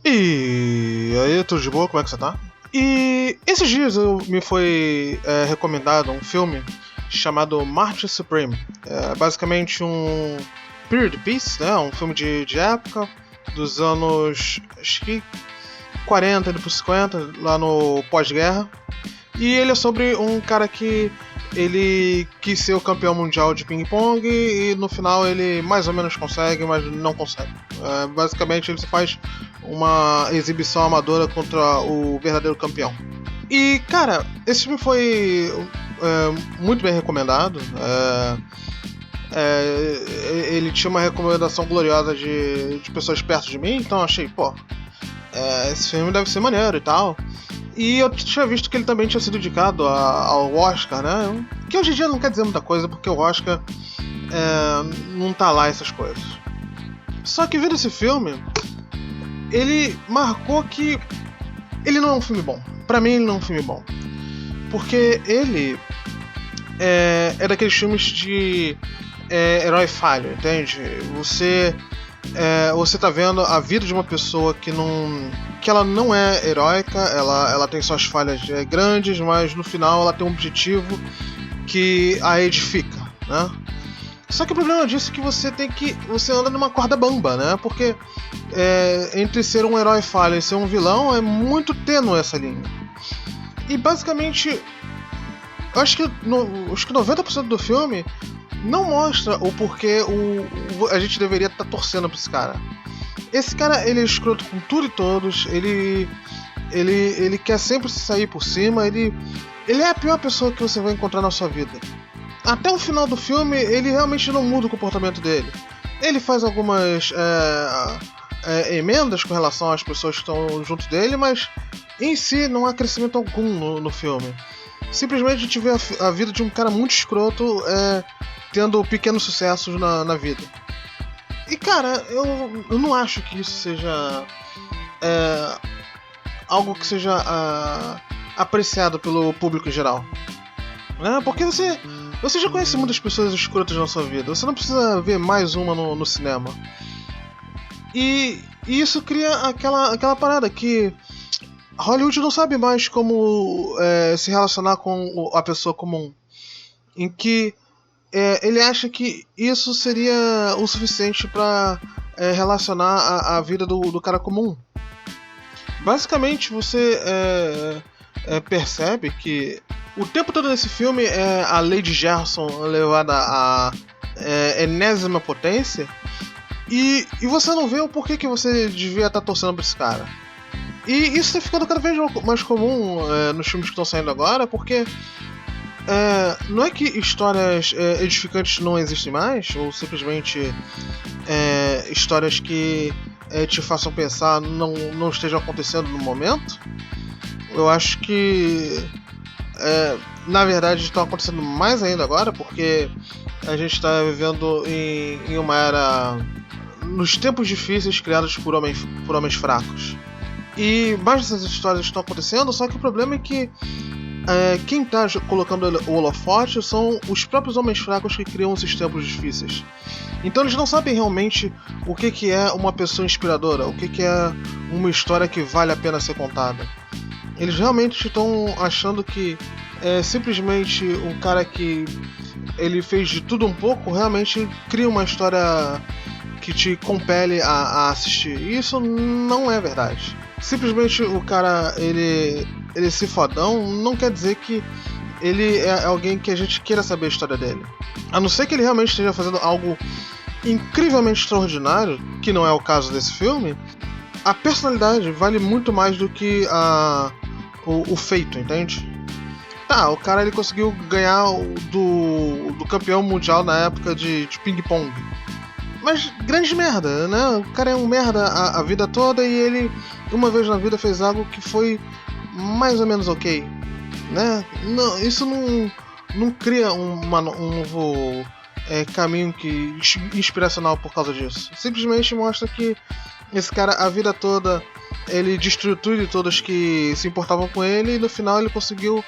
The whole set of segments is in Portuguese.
E aí, tudo de boa? Como é que você tá? E esses dias me foi recomendado um filme chamado March Supreme. É basicamente um period piece, né? Um filme de época dos anos, acho que 40 indo pro 50, lá no pós-guerra. E ele é sobre um cara que ele quis ser o campeão mundial de ping-pong e no final ele mais ou menos consegue, mas não consegue. Basicamente ele faz uma exibição amadora contra o verdadeiro campeão. E cara, esse filme foi muito bem recomendado. Ele tinha uma recomendação gloriosa de pessoas perto de mim, então achei, pô, esse filme deve ser maneiro e tal. E eu tinha visto que ele também tinha sido indicado ao Oscar, né? Que hoje em dia não quer dizer muita coisa, porque o Oscar não tá lá essas coisas. Só que vendo esse filme, ele marcou que ele não é um filme bom. Pra mim ele não é um filme bom. Porque ele é daqueles filmes de herói falho, entende? Você tá vendo a vida de uma pessoa que ela não é heróica, ela tem suas falhas grandes, mas no final ela tem um objetivo que a edifica, né? Só que o problema disso é que você anda numa corda bamba, né? Porque entre ser um herói falho e ser um vilão é muito tênue essa linha. E basicamente, eu acho que 90% do filme não mostra o porquê a gente deveria estar torcendo pra esse cara. Esse cara, ele é escroto com tudo e todos, ele quer sempre se sair por cima, ele é a pior pessoa que você vai encontrar na sua vida. Até o final do filme, ele realmente não muda o comportamento dele. Ele faz algumas emendas com relação às pessoas que estão junto dele, mas em si não há crescimento algum no filme. Simplesmente a gente vê a vida de um cara muito escroto tendo pequenos sucessos na vida. E cara, eu não acho que isso seja algo que seja apreciado pelo público em geral, né? Porque você já conhece muitas pessoas escrotas na sua vida, você não precisa ver mais uma no cinema. E isso cria aquela parada que Hollywood não sabe mais como se relacionar com a pessoa comum, em que ele acha que isso seria o suficiente para relacionar a vida do cara comum. Basicamente, você percebe que o tempo todo nesse filme é a Lady Gerson levada à enésima potência e você não vê o porquê que você devia estar torcendo pra esse cara. E isso tá ficando cada vez mais comum nos filmes que estão saindo agora, porque não é que histórias edificantes não existem mais, ou simplesmente histórias que te façam pensar não estejam acontecendo no momento. Eu acho que na verdade estão acontecendo mais ainda agora, porque a gente está vivendo em uma era, nos tempos difíceis criados por homens fracos. E mais dessas histórias estão acontecendo, só que o problema é que quem está colocando o holofote são os próprios homens fracos que criam esses tempos difíceis. Então eles não sabem realmente o que é uma pessoa inspiradora, o que é uma história que vale a pena ser contada. Eles realmente estão achando que simplesmente um cara que ele fez de tudo um pouco realmente cria uma história que te compele a assistir. E isso não é verdade. Simplesmente o cara ele ser fodão não quer dizer que ele é alguém que a gente queira saber a história dele. A não ser que ele realmente esteja fazendo algo incrivelmente extraordinário, que não é o caso desse filme, a personalidade vale muito mais do que o feito, entende? Tá, o cara ele conseguiu ganhar do campeão mundial na época de ping-pong. Mas grande merda, né? O cara é um merda a vida toda e ele, uma vez na vida, fez algo que foi mais ou menos ok, né? Não, isso não cria um novo caminho inspiracional por causa disso. Simplesmente mostra que esse cara, a vida toda, ele destruiu tudo e todos que se importavam com ele e no final ele conseguiu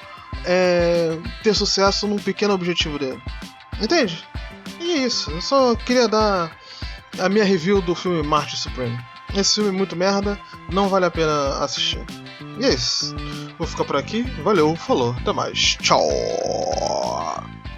ter sucesso num pequeno objetivo dele. Entende? E é isso. Eu só queria dar a minha review do filme March Supreme. Esse filme é muito merda, não vale a pena assistir. E é isso. Vou ficar por aqui. Valeu, falou, até mais. Tchau!